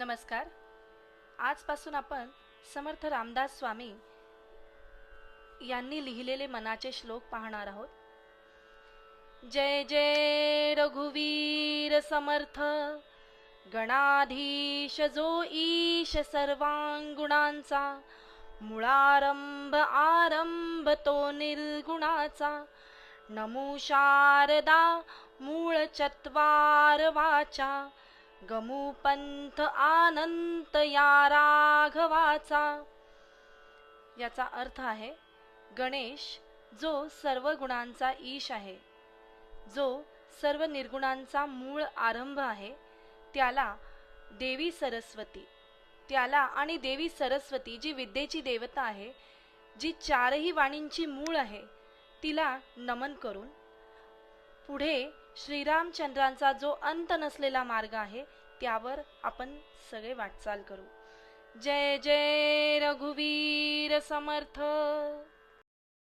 नमस्कार. आजपासून आपण समर्थ रामदास स्वामी यांनी लिहिलेले मनाचे श्लोक पाहणार आहोत. जय जय रघुवीर समर्थ, गणाधीश जो ईश सर्वांगुणांचा, मुळारंभ आरंभ तो निर्गुणाचा. नमो शारदा मूळ चत्वार वाचा, गमू पंथ आनंत या राघवाचा. याचा अर्थ आहे, गणेश जो सर्व गुणांचा ईश आहे, जो सर्व निर्गुणांचा मूळ आरंभ आहे, त्याला देवी सरस्वती, त्याला आणि देवी सरस्वती जी विद्येची देवता आहे, जी चारही वाणींची मूळ आहे, तिला नमन करून पुढे श्रीरामचंद्रांचा जो अंत नसलेला मार्ग आहे त्यावर आपण सगळे वाटचाल करू. जय जय रघुवीर समर्थ.